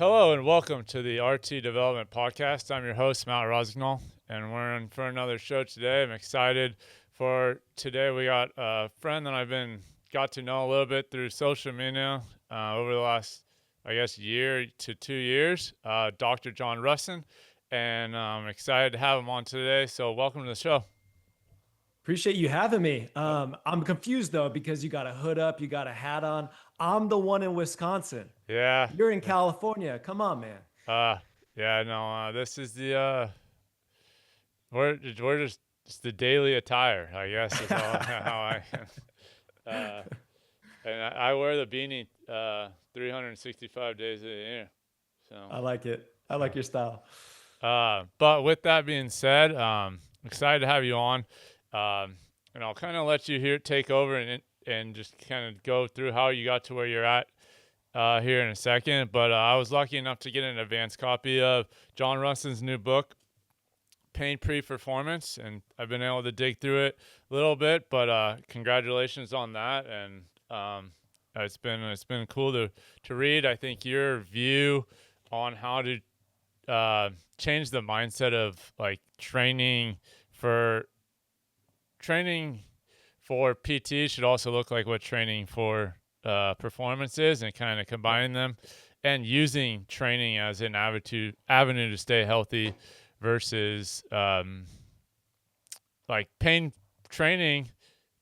Hello and welcome to the RT Development Podcast. I'm your host, Matt Rossignol, and we're in for another show today. I'm excited for today. We got a friend that got to know a little bit through social media over the last, year to 2 years, Dr. John Rusin, and I'm excited to have him on today. So welcome to the show. Appreciate you having me. I'm confused though because you got a hood up, you got a hat on. I'm the one in Wisconsin. Yeah. You're in California. Come on, man. Uh, yeah, no, this is we're just it's the daily attire, I guess, is all how uh, and I wear the beanie 365 days of the year. So, I like it. I like your style. but with that being said, excited to have you on, and I'll kind of let you take over and just kind of go through how you got to where you're at here in a second. But I was lucky enough to get an advanced copy of John Russin's new book, Pain Pre-Performance, and I've been able to dig through it a little bit, but congratulations on that. And it's been cool to read. I think your view on how to change the mindset of like training for PT should also look like what training for performance is, and kind of combining them and using training as an avenue to stay healthy versus like pain training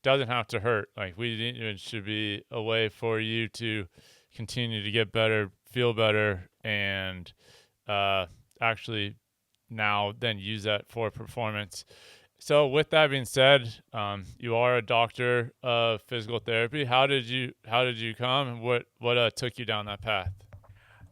doesn't have to hurt. Like it should be a way for you to continue to get better, feel better, and actually now then use that for performance. So with that being said, you are a doctor of physical therapy. How did you come, and what took you down that path?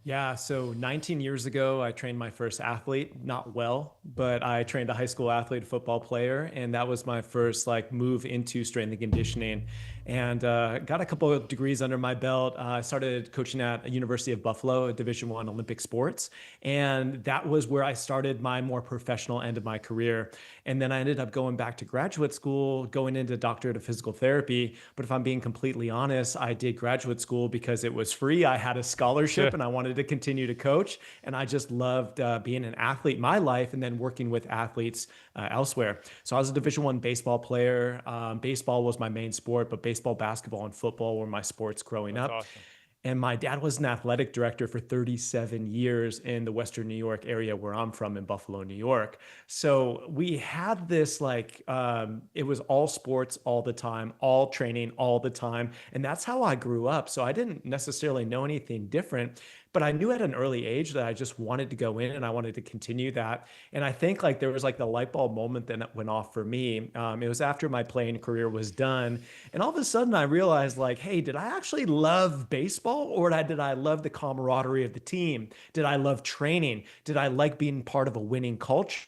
Yeah, so 19 years ago, I trained my first athlete, not well, but I trained a high school athlete, football player, and that was my first like move into strength and conditioning. And got a couple of degrees under my belt. I started coaching at a University of Buffalo, a Division I Olympic sports, and that was where I started my more professional end of my career. And then I ended up going back to graduate school, going into doctorate of physical therapy. But if I'm being completely honest, I did graduate school because it was free. I had a scholarship and I wanted to continue to coach. And I just loved being an athlete in my life and then working with athletes elsewhere. So I was a Division I baseball player. Baseball was my main sport, but baseball, basketball, and football were my sports growing That's up. awesome. And my dad was an athletic director for 37 years in the Western New York area where I'm from in Buffalo, New York. So we had this it was all sports all the time, all training all the time. And that's how I grew up. So I didn't necessarily know anything different, but I knew at an early age that I just wanted to go in and I wanted to continue that. And I think like there was like the light bulb moment that went off for me. It was after my playing career was done. And all of a sudden I realized like, hey, did I actually love baseball, or did I love the camaraderie of the team? Did I love training? Did I like being part of a winning culture?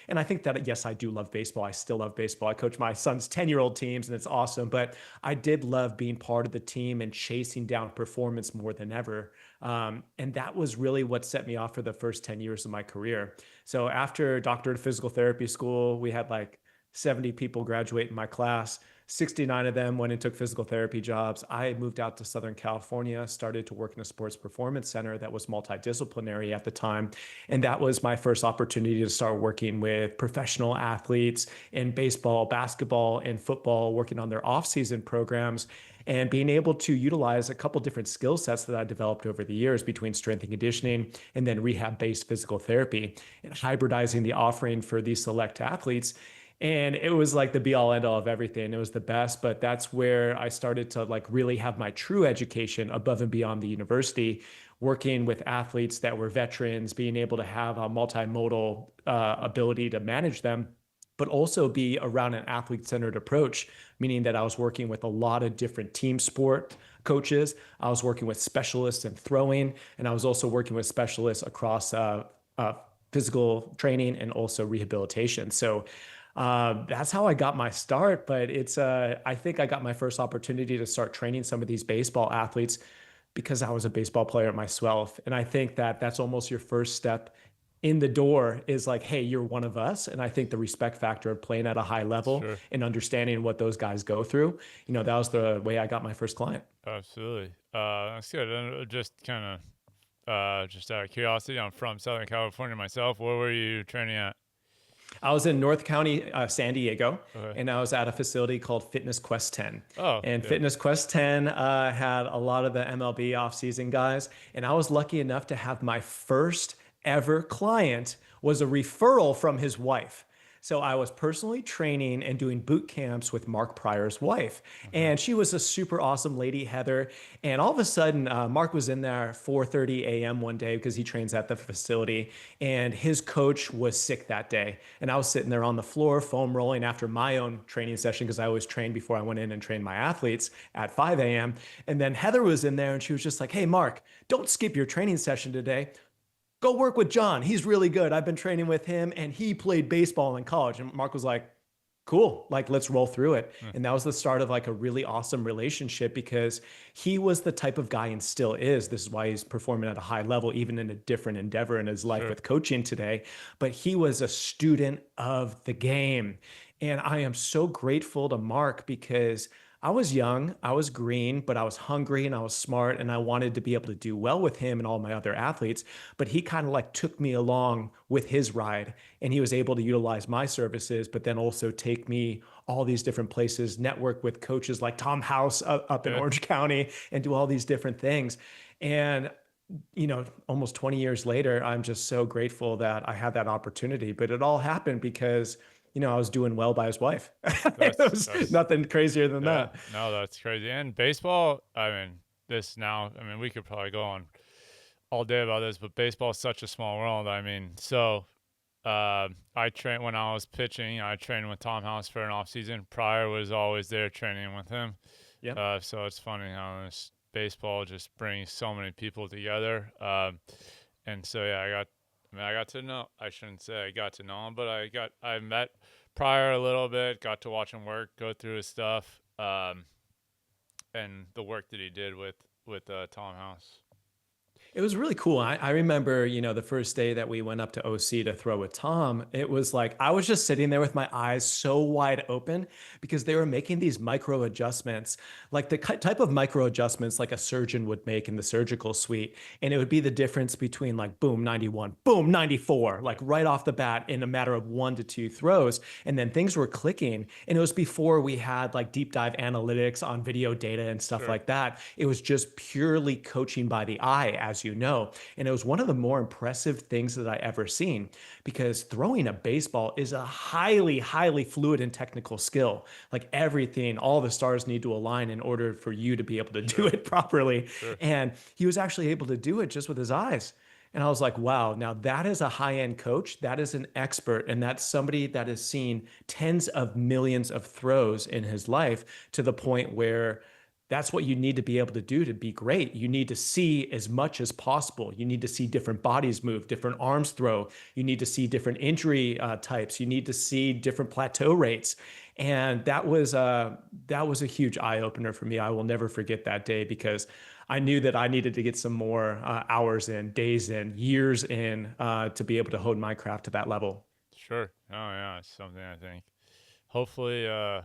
And I think that, yes, I do love baseball. I still love baseball. I coach my son's 10-year-old teams and it's awesome. But I did love being part of the team and chasing down performance more than ever. And that was really what set me off for the first 10 years of my career. So after doctorate of physical therapy school, we had like 70 people graduate in my class. 69 of them went and took physical therapy jobs. I moved out to Southern California, started to work in a sports performance center that was multidisciplinary at the time. And that was my first opportunity to start working with professional athletes in baseball, basketball, and football, working on their off-season programs and being able to utilize a couple different skill sets that I developed over the years between strength and conditioning and then rehab-based physical therapy, and hybridizing the offering for these select athletes. And it was like the be all end all of everything. It was the best, but that's where I started to like really have my true education above and beyond the university, working with athletes that were veterans, being able to have a multimodal ability to manage them, but also be around an athlete centered approach, meaning that I was working with a lot of different team sport coaches. I was working with specialists in throwing, and I was also working with specialists across physical training and also rehabilitation. So that's how I got my start. But I think I got my first opportunity to start training some of these baseball athletes because I was a baseball player myself. And I think that that's almost your first step in the door is like, hey, you're one of us. And I think the respect factor of playing at a high level Sure. and understanding what those guys go through, that was the way I got my first client. Absolutely. That's good. And just kind of Just out of curiosity, I'm from Southern California myself. Where were you training at? I was in North County, San Diego, Okay. and I was at a facility called Fitness Quest 10. Oh, And yeah. Fitness Quest 10 had a lot of the MLB offseason guys. And I was lucky enough to have my first ever client was a referral from his wife. So I was personally training and doing boot camps with Mark Pryor's wife. Okay. And she was a super awesome lady, Heather. And all of a sudden, Mark was in there 4:30 a.m. one day because he trains at the facility. And his coach was sick that day. And I was sitting there on the floor, foam rolling after my own training session because I always trained before I went in and trained my athletes at 5 a.m. And then Heather was in there and she was just like, "Hey, Mark, don't skip your training session today. Go work with John. He's really good. I've been training with him and he played baseball in college." And Mark was like, "Cool, like let's roll through it." Hmm. And that was the start of like a really awesome relationship because he was the type of guy and still is. This is why he's performing at a high level, even in a different endeavor in his life Sure. with coaching today. But he was a student of the game. And I am so grateful to Mark because I was young, I was green, but I was hungry and I was smart and I wanted to be able to do well with him and all my other athletes. But he kind of like took me along with his ride and he was able to utilize my services, but then also take me all these different places, network with coaches like Tom House up in Yeah. Orange County and do all these different things. And almost 20 years later, I'm just so grateful that I had that opportunity. But it all happened because, I was doing well by his wife. It was That's nothing crazier than yeah. that. No, that's crazy. And baseball, I mean, this now, I mean, we could probably go on all day about this, but baseball is such a small world. I mean, so I trained when I was pitching. I trained with Tom House for an off season. Pryor was always there training with him. Yeah. So it's funny how this baseball just brings so many people together. And so yeah, I got to know. I shouldn't say I got to know him, but I met Pryor a little bit. Got to watch him work, go through his stuff, and the work that he did with Tom House. It was really cool. I remember, the first day that we went up to OC to throw with Tom, it was like I was just sitting there with my eyes so wide open because they were making these micro adjustments, like the type of micro adjustments like a surgeon would make in the surgical suite. And it would be the difference between like boom, 91, boom, 94, like right off the bat in a matter of 1 to 2 throws. And then things were clicking. And it was before we had like deep dive analytics on video data and stuff Sure. like that. It was just purely coaching by the eye, as you know. And it was one of the more impressive things that I ever seen because throwing a baseball is a highly, highly fluid and technical skill. Like everything, all the stars need to align in order for you to be able to do Sure. it properly. Sure. And he was actually able to do it just with his eyes. And I was like, wow, now that is a high end coach. That is an expert. And that's somebody that has seen tens of millions of throws in his life to the point where that's what you need to be able to do to be great. You need to see as much as possible. You need to see different bodies move, different arms throw. You need to see different injury types. You need to see different plateau rates. And that was a huge eye opener for me. I will never forget that day because I knew that I needed to get some more hours in, days in, years in to be able to hone my craft to that level. Sure. Oh yeah, it's something I think. Hopefully, I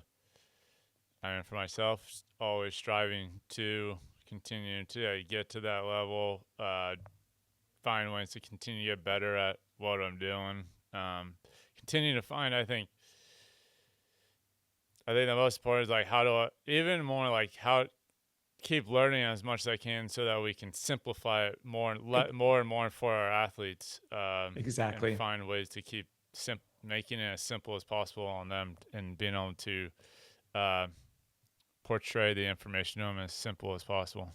mean, for myself, always striving to continue to get to that level, find ways to continue to get better at what I'm doing. Continue to find, I think the most important is like how do I, even more like how keep learning as much as I can so that we can simplify it more and more and more for our athletes, and Exactly. find ways to keep making it as simple as possible on them and being able to uh, portray the information to them as simple as possible.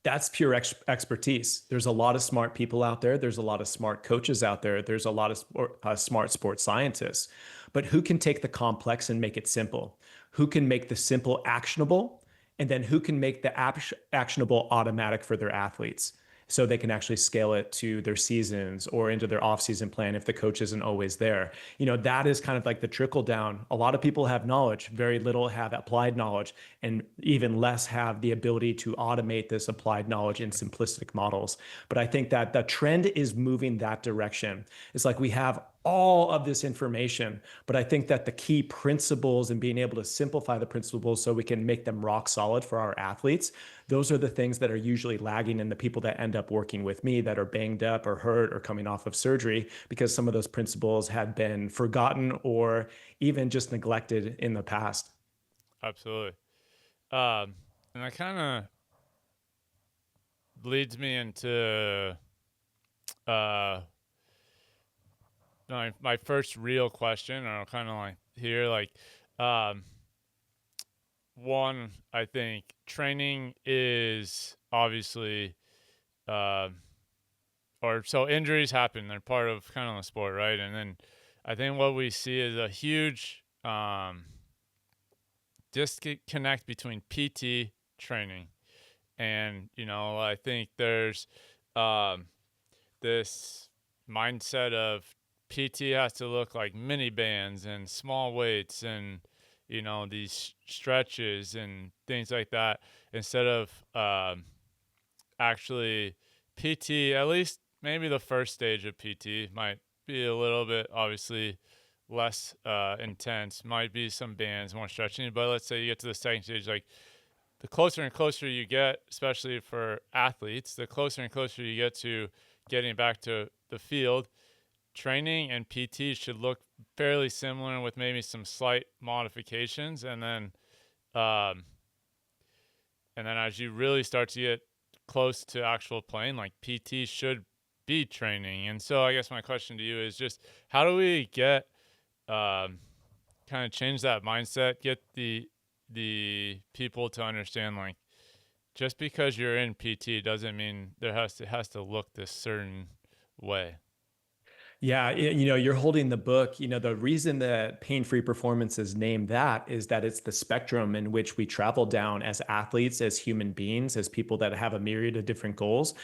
That's pure expertise. There's a lot of smart people out there. There's a lot of smart coaches out there. There's a lot of smart sports scientists. But who can take the complex and make it simple? Who can make the simple actionable? And then who can make the actionable automatic for their athletes? So they can actually scale it to their seasons or into their off-season plan if the coach isn't always there. That is kind of like the trickle down. A lot of people have knowledge, very little have applied knowledge, and even less have the ability to automate this applied knowledge in simplistic models. But I think that the trend is moving that direction. It's like we have all of this information. But I think that the key principles and being able to simplify the principles so we can make them rock solid for our athletes, those are the things that are usually lagging in the people that end up working with me that are banged up or hurt or coming off of surgery because some of those principles had been forgotten or even just neglected in the past. Absolutely. Um, and that kind of leads me into uh, my first real question, and I'll kind of like here, like, um, one, I think training is obviously, uh, or so injuries happen. They're part of kind of the sport, right? And then I think what we see is a huge disconnect between PT training and, I think there's um, this mindset of PT has to look like mini bands and small weights and these stretches and things like that instead of actually PT. At least maybe the first stage of PT might be a little bit obviously less intense. Might be some bands, more stretching. But let's say you get to the second stage, like the closer and closer you get, especially for athletes, the closer and closer you get to getting back to the field, training and PT should look fairly similar with maybe some slight modifications. Um, and then as you really start to get close to actual playing, like PT should be training. And so I guess my question to you is just how do we get kind of change that mindset, get the people to understand like just because you're in PT doesn't mean it has to look this certain way. Yeah, you're holding the book. The reason that pain-free performance is named that is that it's the spectrum in which we travel down as athletes, as human beings, as people that have a myriad of different goals.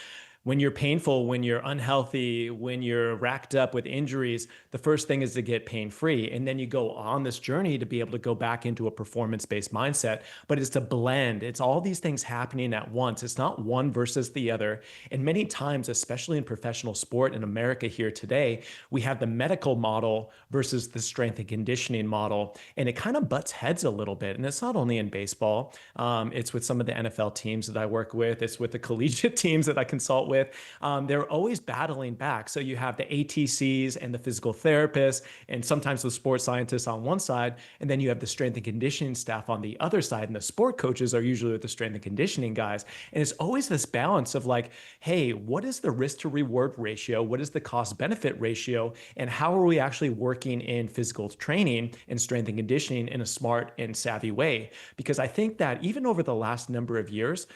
When you're painful, when you're unhealthy, when you're racked up with injuries, the first thing is to get pain free. And then you go on this journey to be able to go back into a performance based mindset. But it's a blend, it's all these things happening at once. It's not one versus the other. And many times, especially in professional sport in America here today, we have the medical model versus the strength and conditioning model. And it kind of butts heads a little bit. And it's not only in baseball, it's with some of the NFL teams that I work with, it's with the collegiate teams that I consult with. They're always battling back. So you have the ATCs and the physical therapists, and sometimes the sports scientists on one side, and then you have the strength and conditioning staff on the other side. And the sport coaches are usually with the strength and conditioning guys. And it's always this balance of like, hey, what is the risk to reward ratio? What is the cost benefit ratio? And how are we actually working in physical training and strength and conditioning in a smart and savvy way? Because I think that even over the last number of years,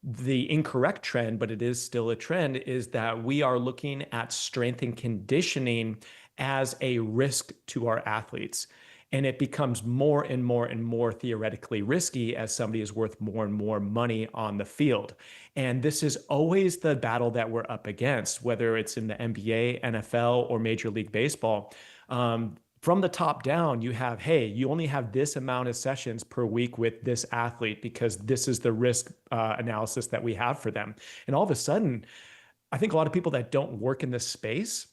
the incorrect trend, but it is still a trend, is that we are looking at strength and conditioning as a risk to our athletes. And it becomes more and more and more theoretically risky as somebody is worth more and more money on the field. And this is always the battle that we're up against, whether it's in the NBA, NFL, or Major League Baseball. From the top down, you have, hey, you only have this amount of sessions per week with this athlete because this is the risk analysis that we have for them. And all of a sudden, I think a lot of people that don't work in this space,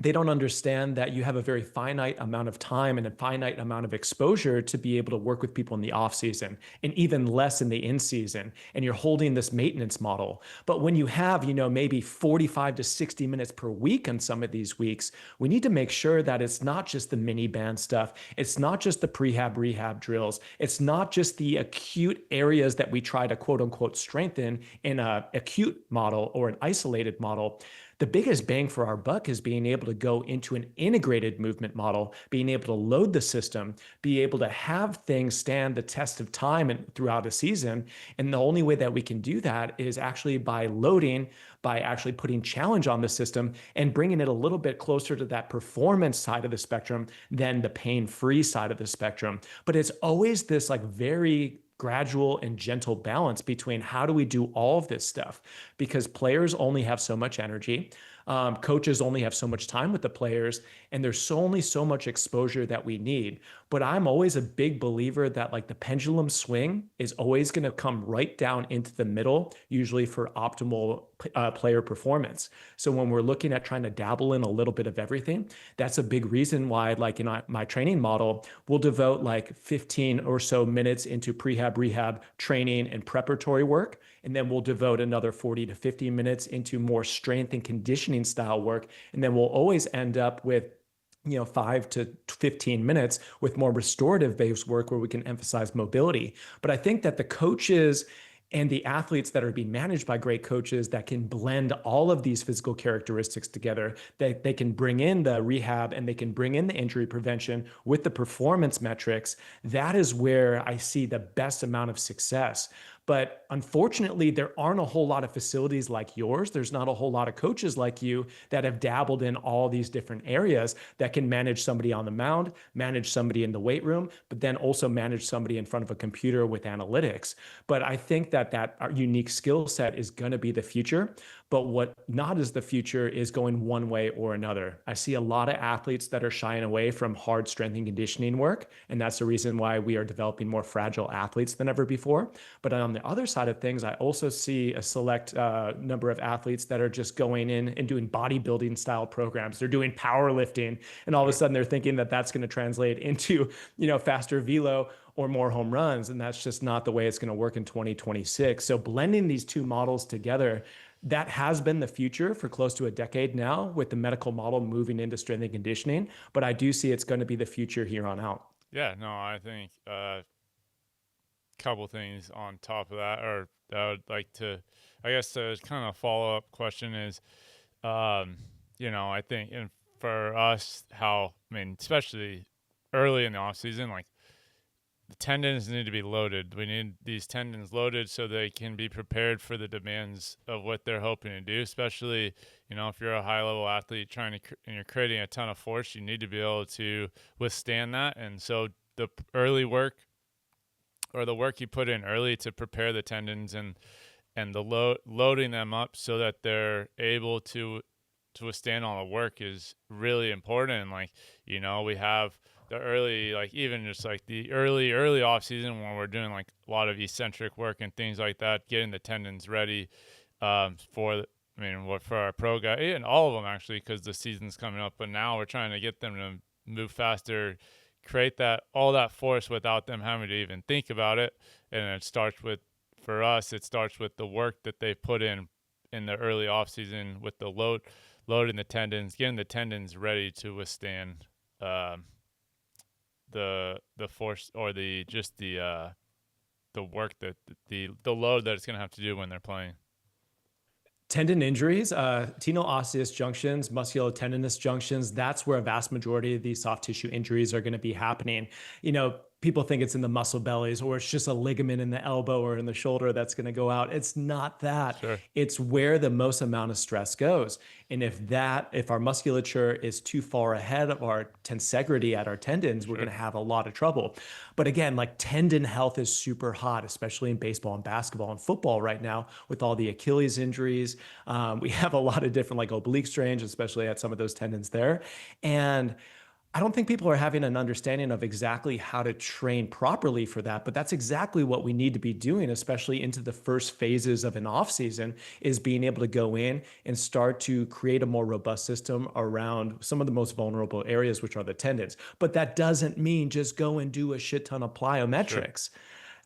they don't understand that you have a very finite amount of time and a finite amount of exposure to be able to work with people in the off season and even less in the in season. And you're holding this maintenance model. But when you have, maybe 45 to 60 minutes per week on some of these weeks, we need to make sure that it's not just the mini band stuff. It's not just the prehab rehab drills. It's not just the acute areas that we try to quote unquote strengthen in an acute model or an isolated model. The biggest bang for our buck is being able to go into an integrated movement model, being able to load the system, be able to have things stand the test of time and throughout a season. And the only way that we can do that is actually by loading, by actually putting challenge on the system and bringing it a little bit closer to that performance side of the spectrum than the pain-free side of the spectrum. But it's always this like very gradual and gentle balance between how do we do all of this stuff, because players only have so much energy. Coaches only have so much time with the players, and there's only so much exposure that we need. But I'm always a big believer that like the pendulum swing is always going to come right down into the middle, usually for optimal player performance. So when we're looking at trying to dabble in a little bit of everything, that's a big reason why, like in my training model, we'll devote like 15 or so minutes into prehab, rehab training and preparatory work. And then we'll devote another 40 to 50 minutes into more strength and conditioning style work. And then we'll always end up with 5 to 15 minutes with more restorative based work where we can emphasize mobility. But I think that the coaches and the athletes that are being managed by great coaches that can blend all of these physical characteristics together, that they can bring in the rehab and they can bring in the injury prevention with the performance metrics, that is where I see the best amount of success. But unfortunately, there aren't a whole lot of facilities like yours. There's not a whole lot of coaches like you that have dabbled in all these different areas that can manage somebody on the mound, manage somebody in the weight room, but then also manage somebody in front of a computer with analytics. But I think that unique skill set is going to be the future. But what not is the future is going one way or another. I see a lot of athletes that are shying away from hard strength and conditioning work. And that's the reason why we are developing more fragile athletes than ever before. But on the other side of things, I also see a select number of athletes that are just going in and doing bodybuilding style programs. They're doing powerlifting, and all of a Sure. sudden they're thinking that that's going to translate into faster velo or more home runs, and that's just not the way it's going to work in 2026. So blending these two models together, that has been the future for close to a decade now, with the medical model moving into strength and conditioning. But I do see it's going to be the future here on out. Yeah, no, I think couple things on top of that, or that I would like to, I guess, the kind of follow up question is, um, I think, and for us, how, I mean, especially early in the off season, like the tendons need to be loaded. We need these tendons loaded so they can be prepared for the demands of what they're hoping to do. Especially, if you're a high level athlete trying to, and you're creating a ton of force, you need to be able to withstand that. And so the early work, or the work you put in early to prepare the tendons, and the loading them up so that they're able to withstand all the work is really important. And like, we have the early, like even just like the early off season when we're doing like a lot of eccentric work and things like that, getting the tendons ready for, I mean, what for our pro guy and all of them actually, because the season's coming up. But now we're trying to get them to move faster, create that all that force without them having to even think about it. And it starts with, for us, it starts with the work that they put in the early off season with the loading the tendons, getting the tendons ready to withstand the force, or the work that the load that it's going to have to do when they're playing. Tendon injuries, tenoosseous osseous junctions, musculotendinous junctions, that's where a vast majority of these soft tissue injuries are going to be happening. People think it's in the muscle bellies, or it's just a ligament in the elbow or in the shoulder that's going to go out. It's not that. Sure. It's where the most amount of stress goes. And if our musculature is too far ahead of our tensegrity at our tendons, we're Sure. going to have a lot of trouble. But again, like tendon health is super hot, especially in baseball and basketball and football right now with all the Achilles injuries. We have a lot of different like oblique strains, especially at some of those tendons there. And I don't think people are having an understanding of exactly how to train properly for that, but that's exactly what we need to be doing, especially into the first phases of an off season, is being able to go in and start to create a more robust system around some of the most vulnerable areas, which are the tendons. But that doesn't mean just go and do a shit ton of Sure. plyometrics.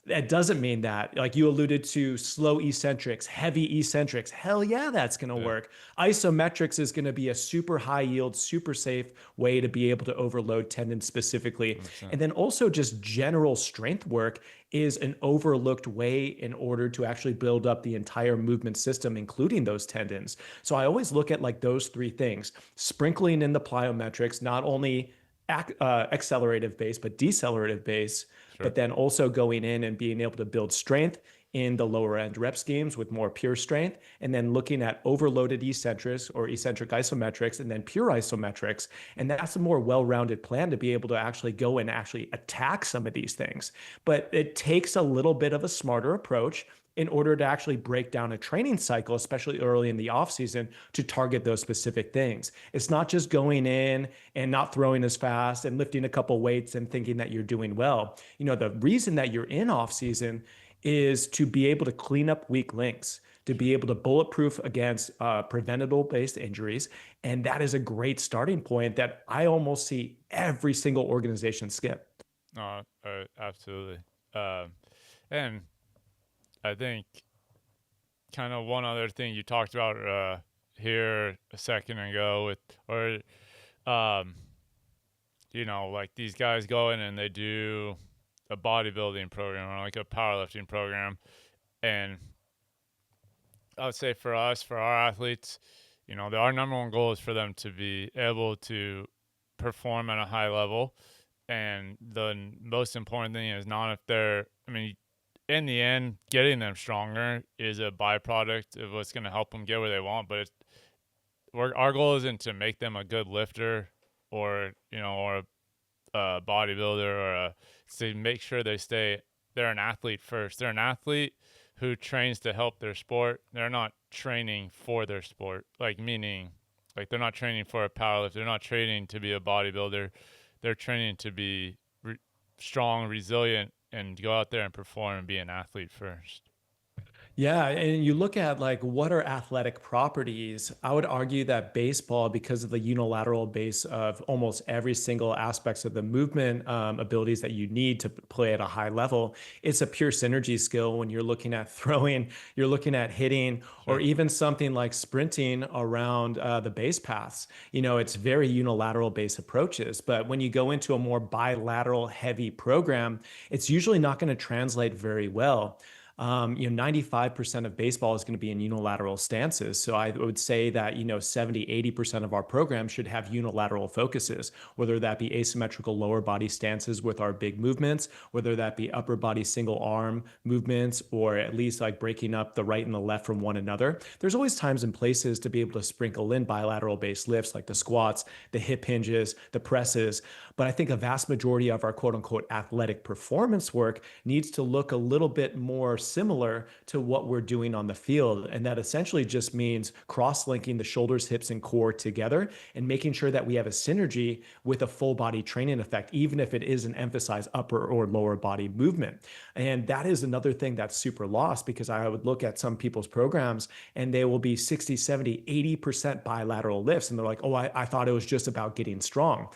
That doesn't mean that, like you alluded to, slow eccentrics, heavy eccentrics. Hell yeah, that's going to Yeah. work. Isometrics is going to be a super high yield, super safe way to be able to overload tendons specifically. 100%. And then also just general strength work is an overlooked way in order to actually build up the entire movement system, including those tendons. So I always look at like those three things, sprinkling in the plyometrics, not only accelerative base, but decelerative base, Sure. but then also going in and being able to build strength in the lower end rep schemes with more pure strength, and then looking at overloaded eccentrics or eccentric isometrics and then pure isometrics. And that's a more well-rounded plan to be able to actually go and actually attack some of these things. But it takes a little bit of a smarter approach. in order to actually break down a training cycle, especially early in the off season, to target those specific things. It's not just going in and not throwing as fast and lifting a couple weights and thinking that you're doing well. The reason that you're in off season is to be able to clean up weak links, to be able to bulletproof against preventable based injuries. And that is a great starting point that I almost see every single organization skip. No, absolutely. Um, and I think kind of one other thing you talked about here a second ago with, or um, like these guys go in and they do a bodybuilding program or like a powerlifting program, and I would say for us, for our athletes, our number one goal is for them to be able to perform at a high level. And the most important thing is not if they're, I mean, in the end, getting them stronger is a byproduct of what's going to help them get where they want. But our goal isn't to make them a good lifter or a bodybuilder to make sure they're an athlete first. They're an athlete who trains to help their sport. They're not training for their sport, like meaning like they're not training for a powerlifter. They're not training to be a bodybuilder. They're training to be strong, resilient, and go out there and perform and be an athlete first. Yeah, and you look at like what are athletic properties. I would argue that baseball, because of the unilateral base of almost every single aspects of the movement abilities that you need to play at a high level, it's a pure synergy skill when you're looking at throwing, you're looking at hitting, or Sure. even something like sprinting around the base paths. It's very unilateral base approaches. But when you go into a more bilateral heavy program, it's usually not going to translate very well. 95% of baseball is going to be in unilateral stances. So I would say that, 70, 80% of our program should have unilateral focuses, whether that be asymmetrical lower body stances with our big movements, whether that be upper body single arm movements, or at least like breaking up the right and the left from one another. There's always times and places to be able to sprinkle in bilateral based lifts like the squats, the hip hinges, the presses. But I think a vast majority of our quote unquote athletic performance work needs to look a little bit more similar to what we're doing on the field. And that essentially just means cross linking the shoulders, hips, and core together and making sure that we have a synergy with a full body training effect, even if it is an emphasized upper or lower body movement. And that is another thing that's super lost because I would look at some people's programs and they will be 60, 70, 80% bilateral lifts. And they're like, oh, I thought it was just about getting strong.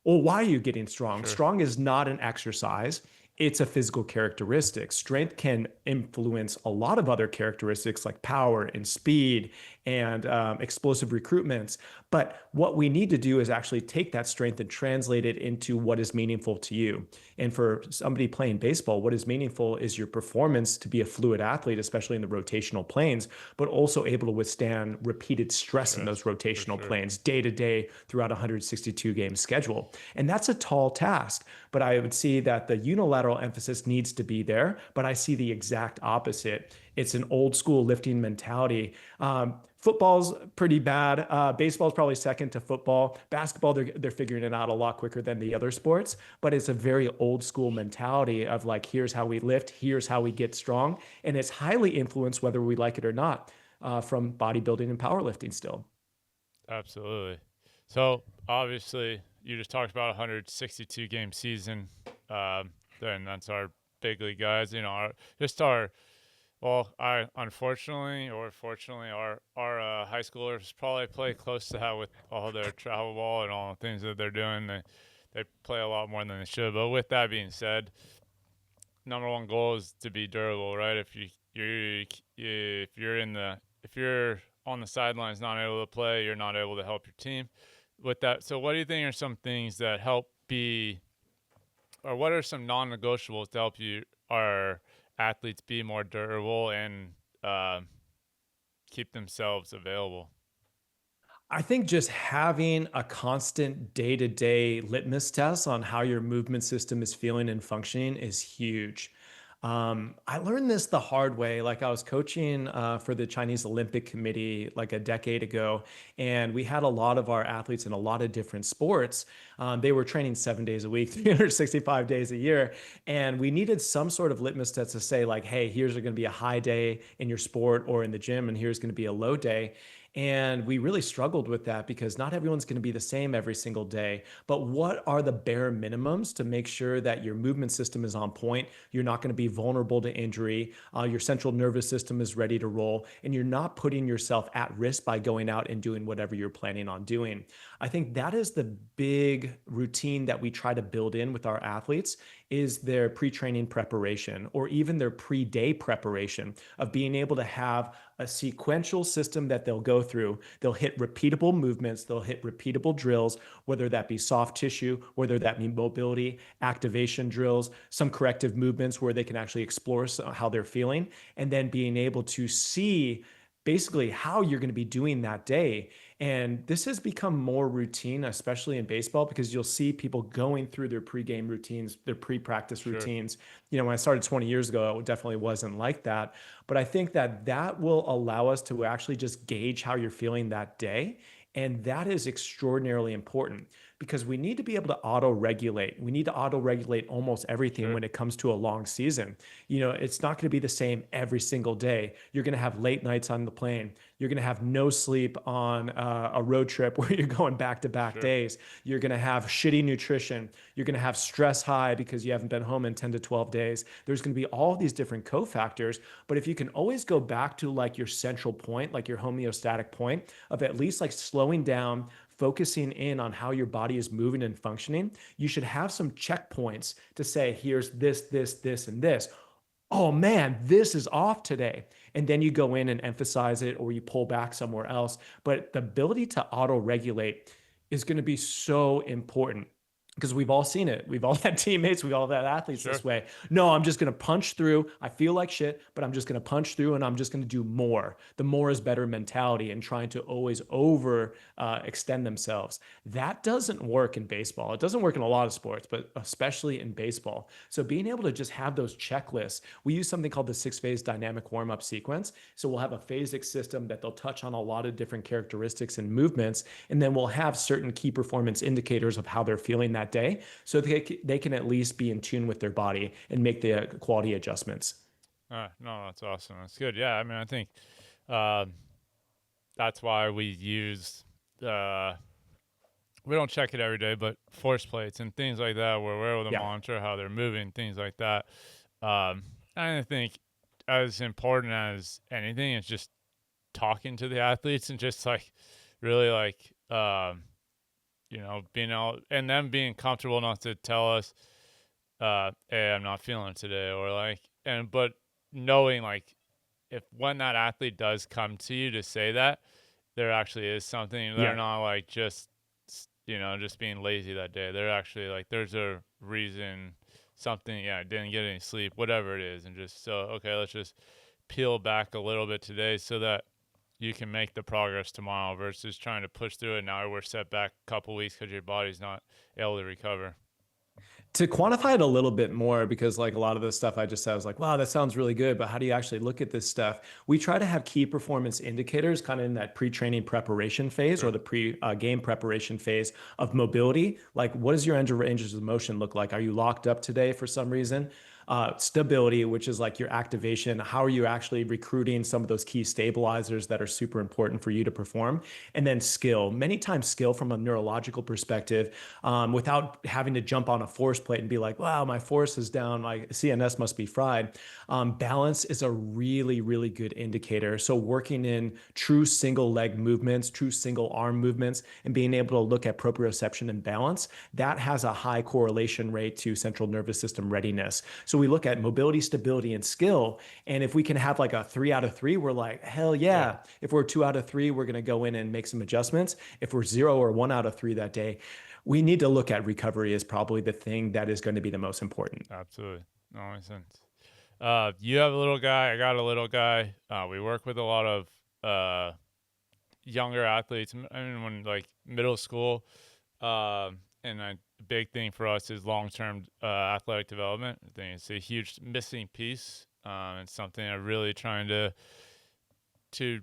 Well, why are you getting strong? Sure. Strong is not an exercise. It's a physical characteristic. Strength can influence a lot of other characteristics like power and speed and explosive recruitments. But what we need to do is actually take that strength and translate it into what is meaningful to you. And for somebody playing baseball, what is meaningful is your performance to be a fluid athlete, especially in the rotational planes, but also able to withstand repeated stress in those Stress, for rotational sure. planes day to day throughout a 162 game schedule. And that's a tall task. But I would see that the unilateral emphasis needs to be there. But I see the exact opposite. It's an old school lifting mentality. Football's pretty bad. Baseball's probably second to football. Basketball, they're figuring it out a lot quicker than the other sports, but it's a very old school mentality of like, here's how we lift, here's how we get strong. And it's highly influenced, whether we like it or not, from bodybuilding and powerlifting still. Absolutely. So obviously, you just talked about a 162 game season. Then that's our big league guys. Just our well, I unfortunately or fortunately, our high schoolers probably play close to that with all their travel ball and all the things that they're doing. They play a lot more than they should. But with that being said, number one goal is to be durable, right? If you're on the sidelines not able to play, you're not able to help your team. With that, so what do you think are some things that help be, or what are some non-negotiables to help you our athletes be more durable and uh, keep themselves available? I think just having a constant day to day litmus test on how your movement system is feeling and functioning is huge. I learned this the hard way. Like I was coaching for the Chinese Olympic Committee like a decade ago, and we had a lot of our athletes in a lot of different sports. They were training 7 days a week, 365 days a year, and we needed some sort of litmus test to say like, hey, here's going to be a high day in your sport or in the gym, and here's going to be a low day. And we really struggled with that because not everyone's going to be the same every single day. But what are the bare minimums to make sure that your movement system is on point? You're not going to be vulnerable to injury. Your central nervous system is ready to roll, and you're not putting yourself at risk by going out and doing whatever you're planning on doing. I think that is the big routine that we try to build in with our athletes is their pre-training preparation or even their pre-day preparation of being able to have a sequential system that they'll go through. They'll hit repeatable movements, they'll hit repeatable drills, whether that be soft tissue, whether that be mobility, activation drills, some corrective movements where they can actually explore how they're feeling, and then being able to see basically how you're going to be doing that day. And this has become more routine, especially in baseball, because you'll see people going through their pregame routines, their pre-practice Sure. routines. When I started 20 years ago, it definitely wasn't like that. But I think that that will allow us to actually just gauge how you're feeling that day. And that is extraordinarily important because we need to be able to auto regulate. We need to auto regulate almost everything Sure. when it comes to a long season. It's not going to be the same every single day. You're going to have late nights on the plane. You're going to have no sleep on a road trip where you're going back to back Sure. days. You're going to have shitty nutrition. You're going to have stress high because you haven't been home in 10 to 12 days. There's going to be all these different cofactors. But if you can always go back to like your central point, like your homeostatic point of at least like slowing down, focusing in on how your body is moving and functioning, you should have some checkpoints to say, here's this, this, this, and this. Oh man, this is off today. And then you go in and emphasize it or you pull back somewhere else. But the ability to auto regulate is going to be so important because we've all seen it. We've all had teammates, we've all had athletes Sure. this way. No, I'm just going to punch through. I feel like shit, but I'm just going to punch through and I'm just going to do more. The more is better mentality and trying to always over extend themselves. That doesn't work in baseball. It doesn't work in a lot of sports, but especially in baseball. So being able to just have those checklists, we use something called the 6 phase dynamic warm up sequence. So we'll have a phasic system that they'll touch on a lot of different characteristics and movements. And then we'll have certain key performance indicators of how they're feeling that day. So they can at least be in tune with their body and make the quality adjustments. No, that's awesome. That's good. Yeah, I mean, I think uh, that's why we use uh, we don't check it every day, but force plates and things like that, where we're able to Yeah. monitor how they're moving, things like that. I think as important as anything is just talking to the athletes and just like really like being out and them being comfortable enough to tell us, hey, I'm not feeling it today, or like, and but knowing like if when that athlete does come to you to say that, there actually is something. They're Yeah. not like just being lazy that day. They're actually like there's a reason, something. Yeah, didn't get any sleep, whatever it is, and just so okay, let's just peel back a little bit today so that you can make the progress tomorrow versus trying to push through it. Now we're set back a couple weeks because your body's not able to recover. To quantify it a little bit more, because like a lot of the stuff I just said, I was like, wow, that sounds really good, but how do you actually look at this stuff? We try to have key performance indicators kind of in that pre-training preparation phase or Sure. the pre-game preparation phase of mobility. Like, what does your ranges of motion look like? Are you locked up today for some reason? Stability, which is like your activation. How are you actually recruiting some of those key stabilizers that are super important for you to perform? And then skill. Many times, skill from a neurological perspective, without having to jump on a force plate and be like, wow, my force is down, my CNS must be fried. Balance is a really, really good indicator. So, working in true single leg movements, true single arm movements, and being able to look at proprioception and balance, that has a high correlation rate to central nervous system readiness. So, we look at mobility, stability, and skill. And if we can have like a 3 out of 3, we're like, hell Yeah. yeah. If we're 2 out of 3, we're going to go in and make some adjustments. If we're 0 or 1 out of 3 that day, we need to look at recovery as probably the thing that is going to be the most important. Absolutely. No, makes sense. You have a little guy. I got a little guy. We work with a lot of younger athletes. I mean, when like middle school, and a big thing for us is long-term athletic development. I think it's a huge missing piece. It's something I'm really trying to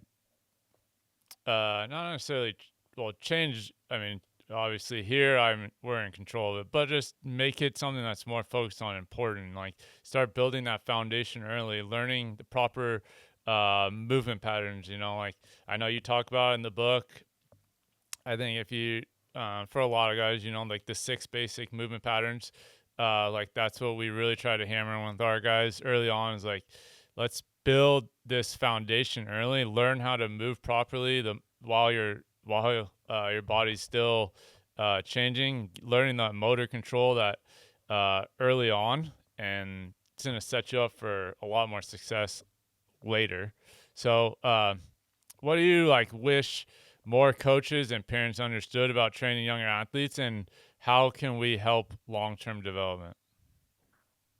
not necessarily well change. I mean, obviously here we're in control of it, but just make it something that's more focused on important. Like start building that foundation early, learning the proper movement patterns. Like I know you talk about in the book. I think if you for a lot of guys, like the 6 basic movement patterns, like that's what we really try to hammer with our guys early on. Is like, let's build this foundation early, learn how to move properly while your body's still changing, learning that motor control that early on, and it's gonna set you up for a lot more success later. So, what do you like wish more coaches and parents understood about training younger athletes, and how can we help long-term development?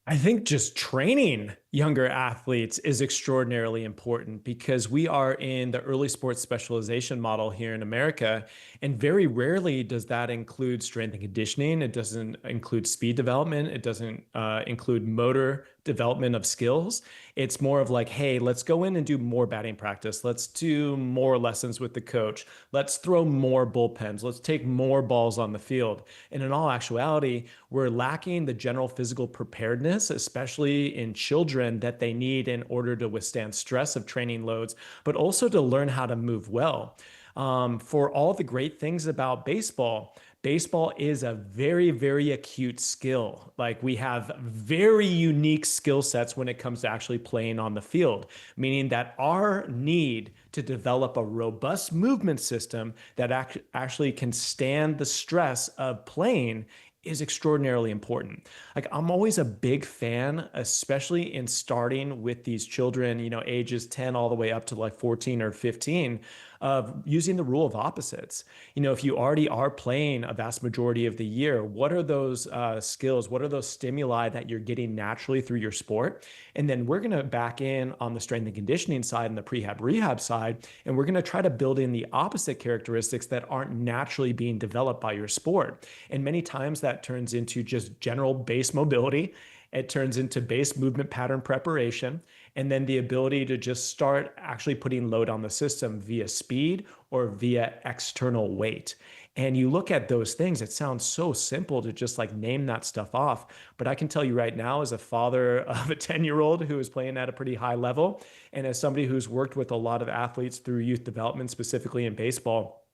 I think just training younger athletes is extraordinarily important because we are in the early sports specialization model here in America. And very rarely does that include strength and conditioning. It doesn't include speed development. It doesn't include motor development of skills. It's more of like, hey, let's go in and do more batting practice. Let's do more lessons with the coach. Let's throw more bullpens. Let's take more balls on the field. And in all actuality, we're lacking the general physical preparedness, especially in children, that they need in order to withstand stress of training loads, but also to learn how to move well. For all the great things about baseball, baseball is a very, very acute skill. Like we have very unique skill sets when it comes to actually playing on the field, meaning that our need to develop a robust movement system that actually can stand the stress of playing is extraordinarily important. Like I'm always a big fan, especially in starting with these children, ages 10 all the way up to like 14 or 15, of using the rule of opposites. If you already are playing a vast majority of the year, what are those skills? What are those stimuli that you're getting naturally through your sport? And then we're going to back in on the strength and conditioning side and the prehab rehab side, and we're going to try to build in the opposite characteristics that aren't naturally being developed by your sport. And many times that turns into just general base mobility. It turns into base movement pattern preparation, and then the ability to just start actually putting load on the system via speed or via external weight. And you look at those things, it sounds so simple to just like name that stuff off. But I can tell you right now, as a father of a 10-year-old who is playing at a pretty high level, and as somebody who's worked with a lot of athletes through youth development, specifically in baseball,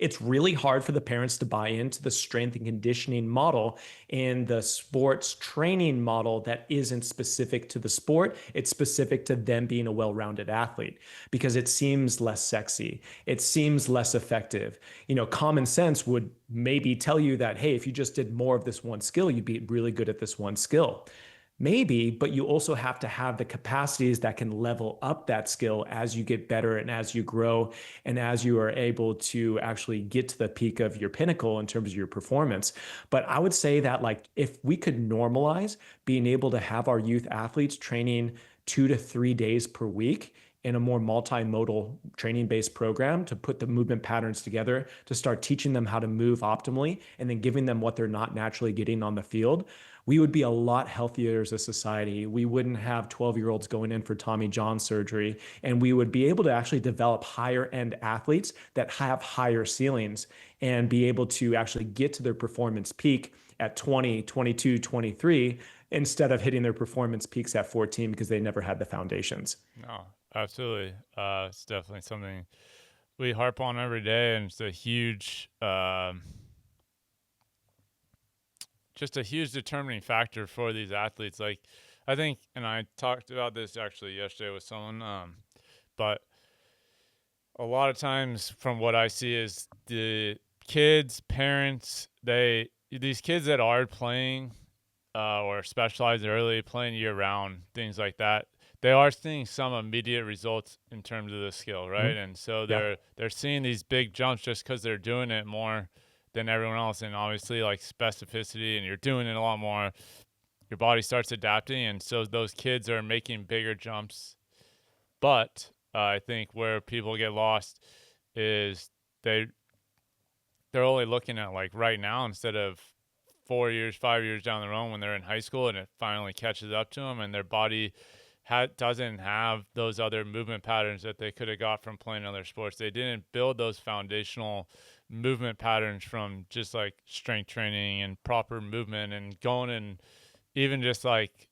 it's really hard for the parents to buy into the strength and conditioning model and the sports training model that isn't specific to the sport. It's specific to them being a well-rounded athlete because it seems less sexy. It seems less effective. Common sense would maybe tell you that, hey, if you just did more of this one skill, you'd be really good at this one skill. Maybe, but you also have to have the capacities that can level up that skill as you get better and as you grow and as you are able to actually get to the peak of your pinnacle in terms of your performance. But I would say that like if we could normalize being able to have our youth athletes training 2 to 3 days per week in a more multimodal training based program to put the movement patterns together, to start teaching them how to move optimally, and then giving them what they're not naturally getting on the field, we would be a lot healthier as a society. We wouldn't have 12-year-olds going in for Tommy John surgery, and we would be able to actually develop higher end athletes that have higher ceilings and be able to actually get to their performance peak at 20, 22, 23 instead of hitting their performance peaks at 14 because they never had the foundations. No, absolutely. It's definitely something we harp on every day, and it's a huge just a huge determining factor for these athletes. Like I think, and I talked about this actually yesterday with someone, but a lot of times from what I see is the kids, parents, these kids that are playing or specialized early, playing year round, things like that, they are seeing some immediate results in terms of the skill, right? Mhm. And so Yeah. they're seeing these big jumps just because they're doing it more than everyone else, and obviously like specificity, and you're doing it a lot more. Your body starts adapting, and so those kids are making bigger jumps. But I think where people get lost is they they're only looking at like right now instead of 4 years, 5 years down the road when they're in high school and it finally catches up to them and their body doesn't have those other movement patterns that they could have got from playing other sports. They didn't build those foundational movement patterns from just like strength training and proper movement and going and even just like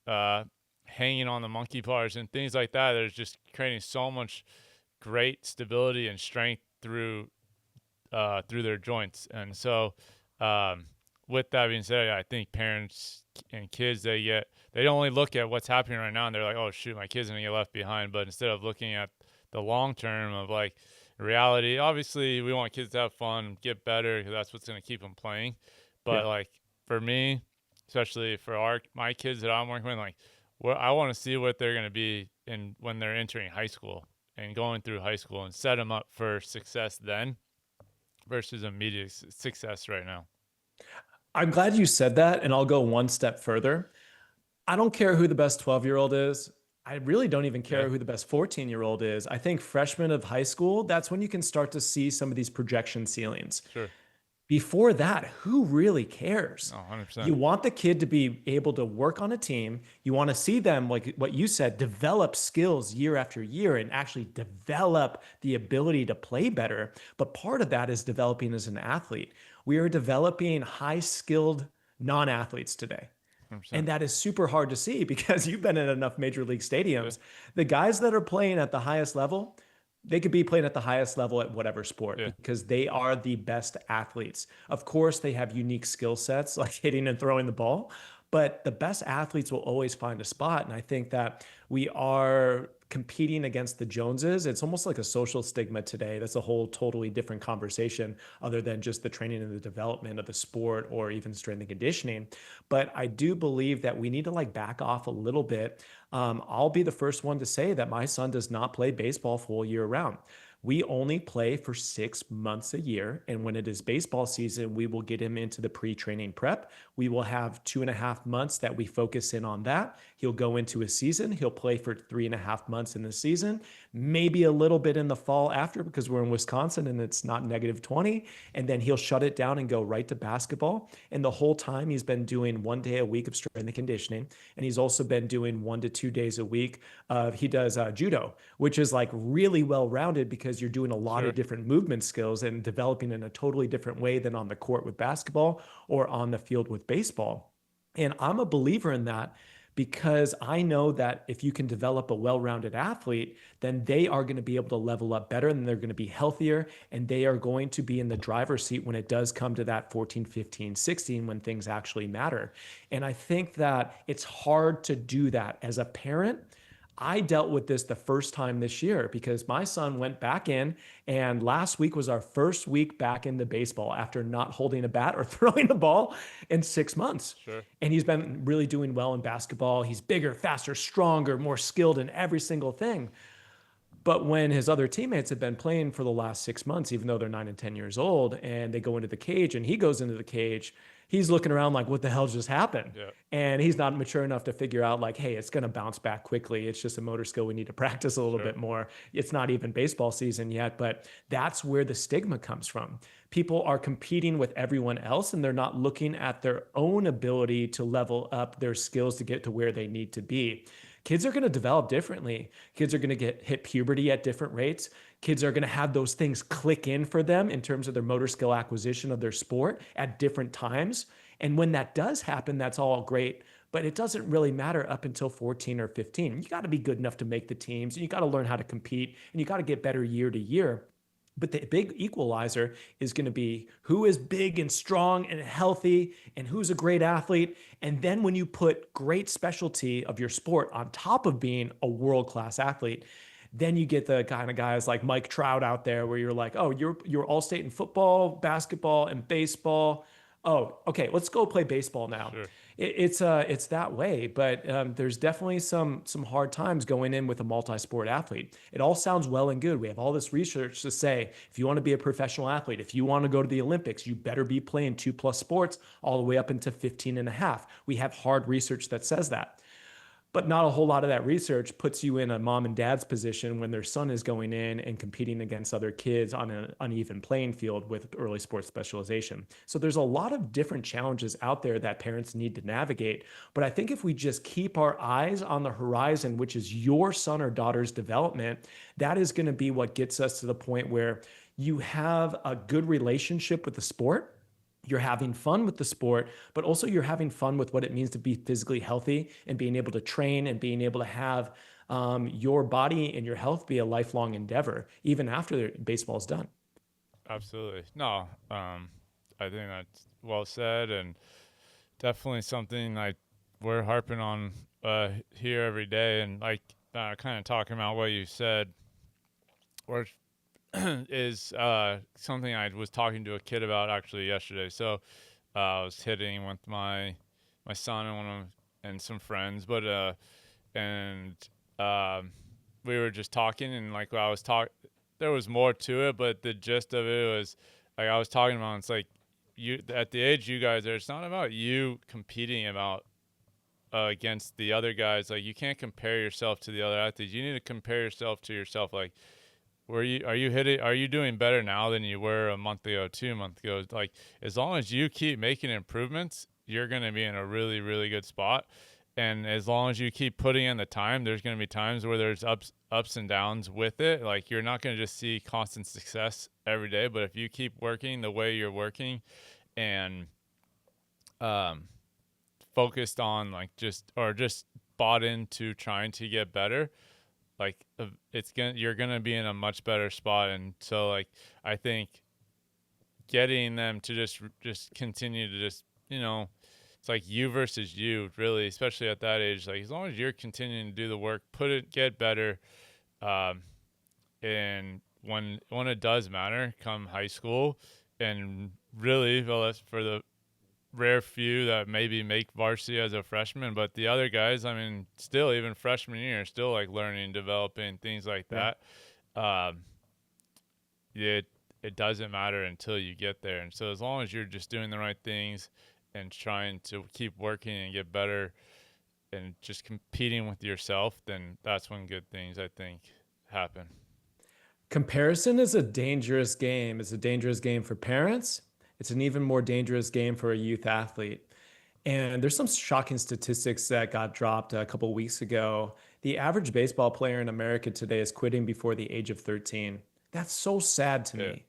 hanging on the monkey bars and things like that. There's just creating so much great stability and strength through their joints. And so, with that being said, I think parents and kids they only look at what's happening right now and they're like, oh shoot, my kid's gonna get left behind. But instead of looking at the long term of like reality, obviously we want kids to have fun, get better because that's what's gonna keep them playing. But Yeah. like for me, especially for my kids that I'm working with, like I want to see what they're gonna be in when they're entering high school and going through high school and set them up for success then versus immediate success right now. I'm glad you said that, and I'll go one step further. I don't care who the best 12-year-old is. I really don't even Yeah, care who the best 14-year-old is. I think freshman of high school, that's when you can start to see some of these projection ceilings. sure. Before that, who really cares? No, 100%. You want the kid to be able to work on a team. You want to see them, like what you said, develop skills year after year and actually develop the ability to play better. But part of that is developing as an athlete. We are developing high skilled non athletes today. 100%. And that is super hard to see because you've been in enough major league Yeah, stadiums. The guys that are playing at the highest level, they could be playing at the highest level at whatever sport yeah, because they are the best athletes. Of course, they have unique skill sets like hitting and throwing the ball, but the best athletes will always find a spot. And I think that we are competing against the Joneses. It's almost like a social stigma today. That's a whole totally different conversation other than just the training and the development of the sport or even strength and conditioning. But I do believe that we need to like back off a little bit. I'll be the first one to say that my son does not play baseball full year round. We only play for 6 months a year. And when it is baseball season, we will get him into the pre training prep. We will have 2.5 months that we focus in on that. He'll go into a season. He'll play for 3.5 months in the season, maybe a little bit in the fall after because we're in Wisconsin and it's not -20. And then he'll shut it down and go right to basketball. And the whole time he's been doing 1 day a week of strength and conditioning. And he's also been doing 1 to 2 days a week. He does judo, which is like really well rounded because you're doing a lot of sure. different movement skills and developing in a totally different way than on the court with basketball or on the field with baseball. And I'm a believer in that because I know that if you can develop a well rounded athlete, then they are going to be able to level up better and they're going to be healthier and they are going to be in the driver's seat when it does come to that 14, 15, 16 when things actually matter. And I think that it's hard to do that as a parent. I dealt with this the first time this year because my son went back in, and last week was our first week back into baseball after not holding a bat or throwing a ball in 6 months. Sure. And he's been really doing well in basketball. He's bigger, faster, stronger, more skilled in every single thing. But when his other teammates have been playing for the last 6 months, even though they're 9 and 10 years old, and they go into the cage and he goes into the cage, he's looking around like, what the hell just happened? Yeah. And he's not mature enough to figure out, like, hey, it's going to bounce back quickly. It's just a motor skill. We need to practice a little Sure. bit more. It's not even baseball season yet, but that's where the stigma comes from. People are competing with everyone else and they're not looking at their own ability to level up their skills to get to where they need to be. Kids are going to develop differently. Kids are going to hit puberty at different rates. Kids are going to have those things click in for them in terms of their motor skill acquisition of their sport at different times. And when that does happen, that's all great. But it doesn't really matter up until 14 or 15. You got to be good enough to make the teams and you got to learn how to compete and you got to get better year to year. But the big equalizer is going to be who is big and strong and healthy and who's a great athlete. And then when you put great specialty of your sport on top of being a world-class athlete, then you get the kind of guys like Mike Trout out there where you're like, oh, you're all state in football, basketball, and baseball. Oh, okay, let's go play baseball now. Sure. It's that way, but there's definitely some hard times going in with a multi-sport athlete. It all sounds well and good. We have all this research to say if you want to be a professional athlete, if you want to go to the Olympics, you better be playing 2+ sports all the way up into 15 and a half. We have hard research that says that. But not a whole lot of that research puts you in a mom and dad's position when their son is going in and competing against other kids on an uneven playing field with early sports specialization. So there's a lot of different challenges out there that parents need to navigate. But I think if we just keep our eyes on the horizon, which is your son or daughter's development, that is going to be what gets us to the point where you have a good relationship with the sport, you're having fun with the sport, but also you're having fun with what it means to be physically healthy and being able to train and being able to have your body and your health be a lifelong endeavor, even after baseball's done. Absolutely. No, I think that's well said, and definitely something like we're harping on here every day, and like kind of talking about what you said, or is something I was talking to a kid about actually yesterday. So I was hitting with my son and and some friends, but and um, we were just talking, and like I was talking, there was more to it, but the gist of it was like I was talking about. It's like you at the age you guys are. It's not about you competing about against the other guys. Like you can't compare yourself to the other athletes. You need to compare yourself to yourself. Like are you doing better now than you were a month ago, 2 months ago? Like as long as you keep making improvements, you're gonna be in a really, really good spot. And as long as you keep putting in the time, there's gonna be times where there's ups and downs with it. Like you're not gonna just see constant success every day, but if you keep working the way you're working and um focused on like just bought into trying to get better, like you're gonna be in a much better spot. And so like I think getting them to just continue to just it's like you versus you really, especially at that age. Like as long as you're continuing to do the work, get better, um and when it does matter come high school, and really well that's for the rare few that maybe make varsity as a freshman, but the other guys, I mean, still even freshman year, still like learning, developing things like Yeah. that. Um, it doesn't matter until you get there, and so as long as you're just doing the right things and trying to keep working and get better and just competing with yourself, then that's when good things I think happen. Comparison is a dangerous game. It's a dangerous game for parents. It's an even more dangerous game for a youth athlete. And there's some shocking statistics that got dropped a couple of weeks ago. The average baseball player in America today is quitting before the age of 13. That's so sad to Yeah, me.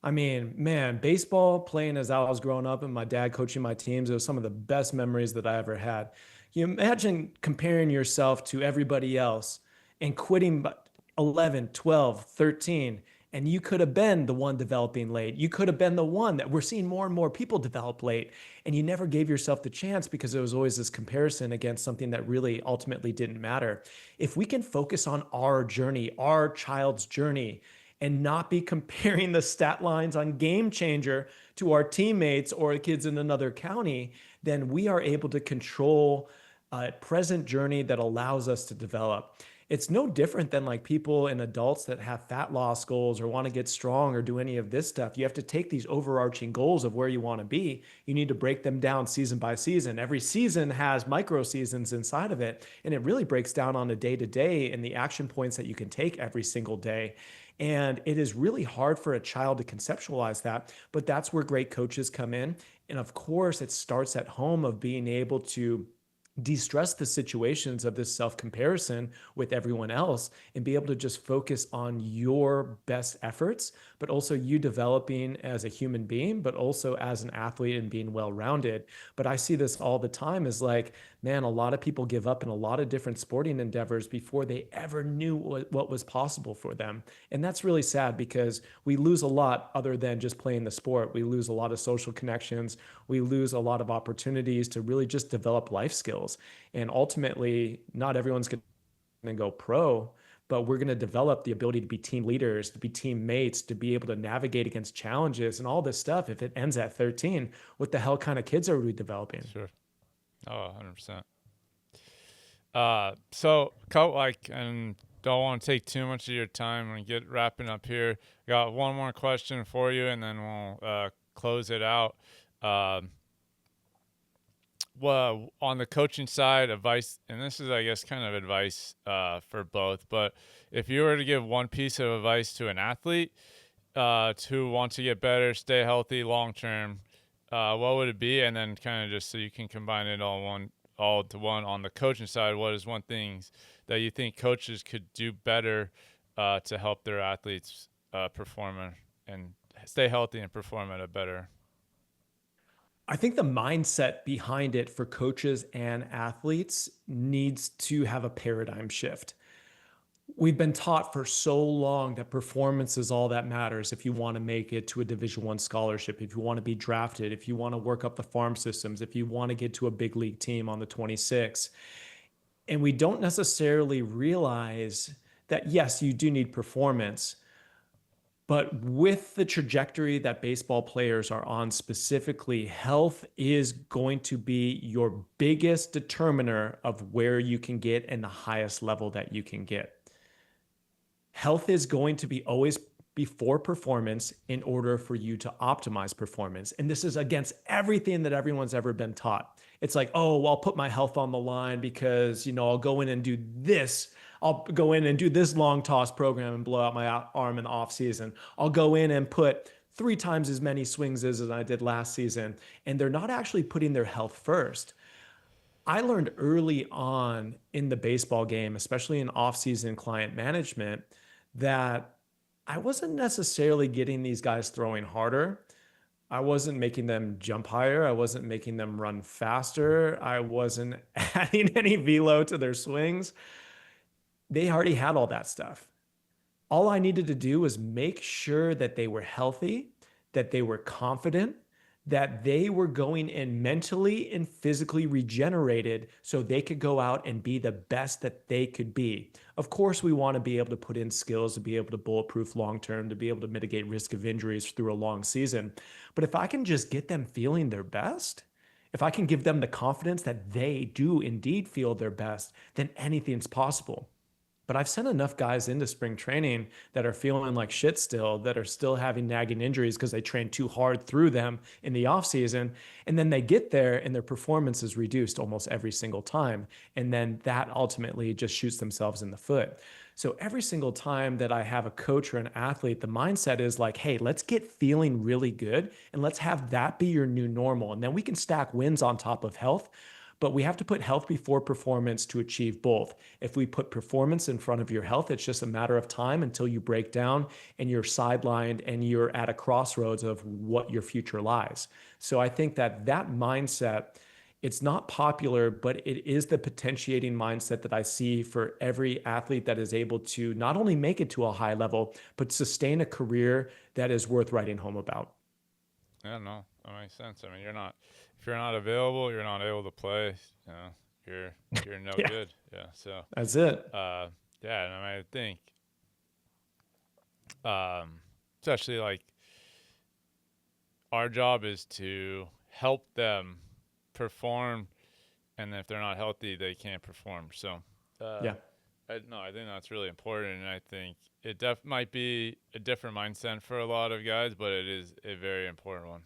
I mean, man, baseball playing as I was growing up and my dad coaching my teams, it was some of the best memories that I ever had. You imagine comparing yourself to everybody else and quitting 11, 12, 13, and you could have been the one developing late. You could have been the one that we're seeing more and more people develop late, and you never gave yourself the chance because there was always this comparison against something that really ultimately didn't matter. If we can focus on our journey, our child's journey, and not be comparing the stat lines on Game Changer to our teammates or kids in another county, then we are able to control a present journey that allows us to develop. It's no different than like people and adults that have fat loss goals or want to get strong or do any of this stuff. You have to take these overarching goals of where you want to be. You need to break them down season by season. Every season has micro seasons inside of it, and it really breaks down on a day to day and the action points that you can take every single day. And it is really hard for a child to conceptualize that, but that's where great coaches come in. And of course, it starts at home of being able to de-stress the situations of this self-comparison with everyone else and be able to just focus on your best efforts, but also you developing as a human being, but also as an athlete and being well-rounded. But I see this all the time as like, man, a lot of people give up in a lot of different sporting endeavors before they ever knew what was possible for them. And that's really sad because we lose a lot other than just playing the sport. We lose a lot of social connections. We lose a lot of opportunities to really just develop life skills. And ultimately, not everyone's going to go pro, but we're going to develop the ability to be team leaders, to be teammates, to be able to navigate against challenges and all this stuff. If it ends at 13, what the hell kind of kids are we developing? sure. Oh, 100%. Like, and don't want to take too much of your time and get wrapping up here. Got one more question for you, and then we'll close it out. Um, well, on the coaching side, advice, and this is, I guess, kind of advice for both. But if you were to give one piece of advice to an athlete to want to get better, stay healthy long term, what would it be? And then kind of just so you can combine it all to one on the coaching side. What is one thing that you think coaches could do better to help their athletes perform and stay healthy and perform at a better? I think the mindset behind it for coaches and athletes needs to have a paradigm shift. We've been taught for so long that performance is all that matters if you want to make it to a Division I scholarship, if you want to be drafted, if you want to work up the farm systems, if you want to get to a big league team on the 26. And we don't necessarily realize that, yes, you do need performance, but with the trajectory that baseball players are on specifically, health is going to be your biggest determiner of where you can get and the highest level that you can get. Health is going to be always before performance in order for you to optimize performance. And this is against everything that everyone's ever been taught. It's like, oh, well, I'll put my health on the line because, I'll go in and do this. I'll go in and do this long toss program and blow out my arm in the off season. I'll go in and put 3 times as many swings as I did last season. And they're not actually putting their health first. I learned early on in the baseball game, especially in off-season client management, that I wasn't necessarily getting these guys throwing harder. I wasn't making them jump higher. I wasn't making them run faster. I wasn't adding any velo to their swings. They already had all that stuff. All I needed to do was make sure that they were healthy, that they were confident, that they were going in mentally and physically regenerated so they could go out and be the best that they could be. Of course, we want to be able to put in skills to be able to bulletproof long term, to be able to mitigate risk of injuries through a long season. But if I can just get them feeling their best, if I can give them the confidence that they do indeed feel their best, then anything's possible. But I've sent enough guys into spring training that are feeling like shit still, that are still having nagging injuries because they trained too hard through them in the offseason. And then they get there and their performance is reduced almost every single time. And then that ultimately just shoots themselves in the foot. So every single time that I have a coach or an athlete, the mindset is like, hey, let's get feeling really good and let's have that be your new normal. And then we can stack wins on top of health. But we have to put health before performance to achieve both. If we put performance in front of your health, it's just a matter of time until you break down and you're sidelined and you're at a crossroads of what your future lies. So I think that mindset, it's not popular, but it is the potentiating mindset that I see for every athlete that is able to not only make it to a high level, but sustain a career that is worth writing home about. Yeah, no, that makes sense. I mean, if you're not available, you're not able to play. You know, you're no Yeah, good. Yeah. So, that's it. uh, yeah, and I think, especially like our job is to help them perform, and if they're not healthy, they can't perform. So, uh, Yeah. no, I think that's really important, and I think it might be a different mindset for a lot of guys, but it is a very important one.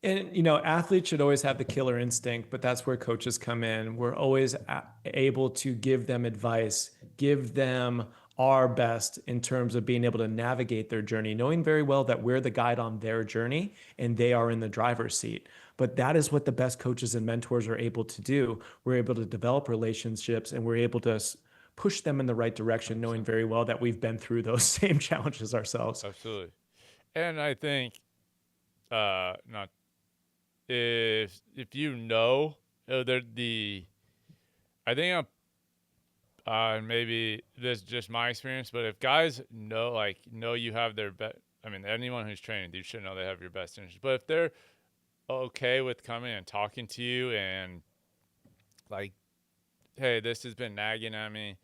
And athletes should always have the killer instinct, but that's where coaches come in. We're always able to give them advice, give them our best in terms of being able to navigate their journey, knowing very well that we're the guide on their journey and they are in the driver's seat. But that is what the best coaches and mentors are able to do. We're able to develop relationships and we're able to push them in the right direction, knowing 100%. very well that we've been through those same challenges ourselves. Absolutely. And I think, not if you know, I think maybe this is just my experience, but if guys know you have their best, I mean, anyone who's training, you should know they have your best interest. But if they're okay with coming and talking to you and like, hey, this has been nagging at me,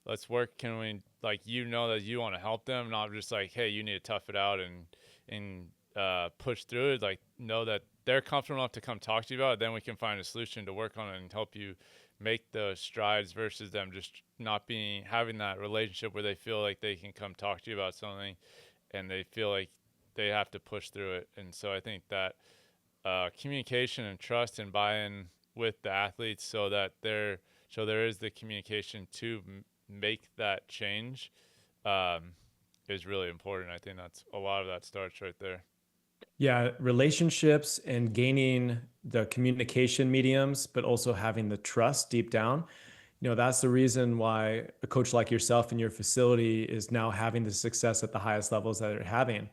let's work. Can we that you want to help them, not just like, hey, you need to tough it out and push through it. Like, know that they're comfortable enough to come talk to you about it. Then we can find a solution to work on it and help you make those strides versus them just not having that relationship where they feel like they can come talk to you about something and they feel like they have to push through it. And so I think that communication and trust and buy-in with the athletes so there is the communication to make that change um, is really important. I think that's a lot of that starts right there. Yeah, relationships and gaining the communication mediums, but also having the trust deep down. That's the reason why a coach like yourself in your facility is now having the success at the highest levels that they're having.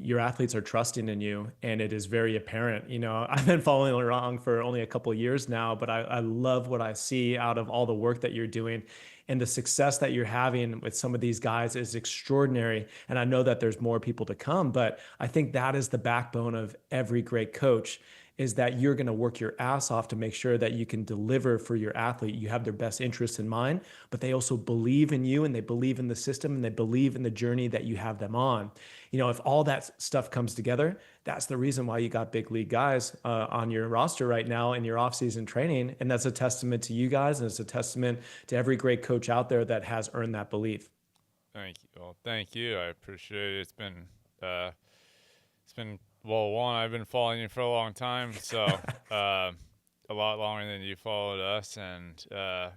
Your athletes are trusting in you, and it is very apparent. I've been following along for only a couple of years now, but I love what I see out of all the work that you're doing, and the success that you're having with some of these guys is extraordinary. And I know that there's more people to come, but I think that is the backbone of every great coach, is that you're going to work your ass off to make sure that you can deliver for your athlete. You have their best interests in mind, but they also believe in you, and they believe in the system, and they believe in the journey that you have them on. If all that stuff comes together, that's the reason why you got big league guys on your roster right now in your offseason training. And that's a testament to you guys. And it's a testament to every great coach out there that has earned that belief. Thank you. Well, thank you. I appreciate it. It's been well, one, I've been following you for a long time, so a lot longer than you followed us, and well,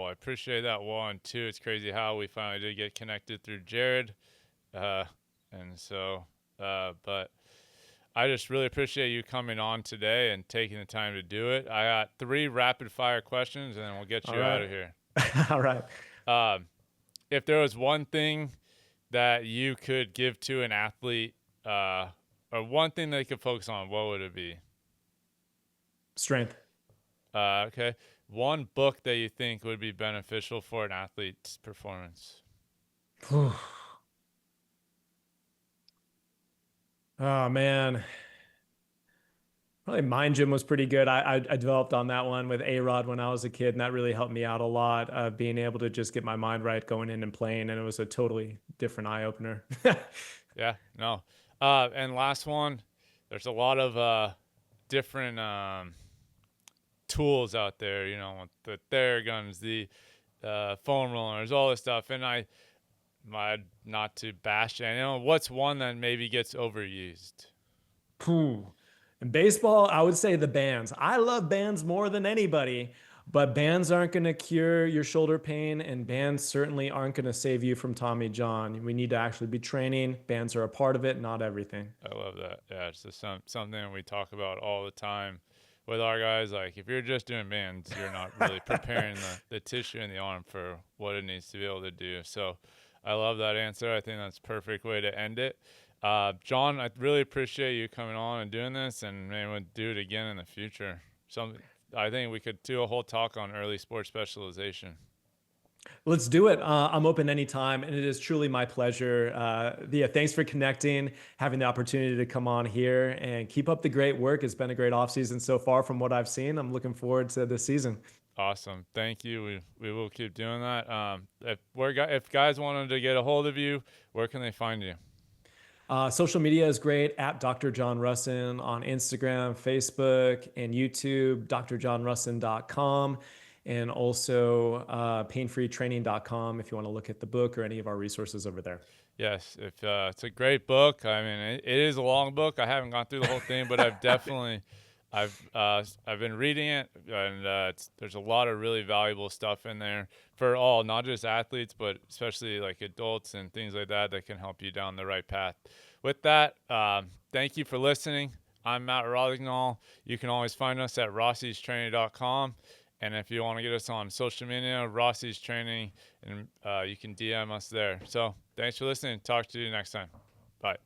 I appreciate that. One, two, it's crazy how we finally did get connected through Jared, uh, and so, but I just really appreciate you coming on today and taking the time to do it. I got 3 rapid fire questions, and then we'll get All you out right. of here. All right. Um, if there was one thing that you could give to an athlete, or one thing they could focus on, what would it be? Strength. Okay. One book that you think would be beneficial for an athlete's performance. Oh, man. Probably Mind Gym was pretty good. I developed on that one with A-Rod when I was a kid, and that really helped me out a lot, being able to just get my mind right going in and playing, and it was a totally different eye opener. Yeah, no. And last one, there's a lot of different tools out there, the Theraguns, the foam rollers, all this stuff. And not to bash it, what's one that maybe gets overused? Phew. In baseball, I would say the bands. I love bands more than anybody, but bands aren't going to cure your shoulder pain, and bands certainly aren't going to save you from Tommy John. We need to actually be training. Bands are a part of it, not everything. I love that. Yeah, it's just something we talk about all the time with our guys. Like, if you're just doing bands, you're not really preparing the tissue in the arm for what it needs to be able to do. So I love that answer. I think that's a perfect way to end it. John, I really appreciate you coming on and doing this, and maybe we'll do it again in the future. I think we could do a whole talk on early sports specialization. Let's do it. I'm open anytime, and it is truly my pleasure. Yeah, thanks for connecting, having the opportunity to come on here, and keep up the great work. It's been a great offseason so far from what I've seen. I'm looking forward to this season. Awesome. Thank you. We will keep doing that. If guys wanted to get a hold of you, where can they find you? Social media is great at Dr. John Rusin on Instagram, Facebook, and YouTube, drjohnrusin.com, and also painfreetraining.com if you want to look at the book or any of our resources over there. Yes, if it's a great book. I mean, it is a long book. I haven't gone through the whole thing, but I've been reading it, and there's a lot of really valuable stuff in there for all, not just athletes, but especially like adults and things like that can help you down the right path. With that, thank you for listening. I'm Matt Rossignol. You can always find us at rossistraining.com. And if you want to get us on social media, Rossi's Training, and you can DM us there. So thanks for listening. Talk to you next time. Bye.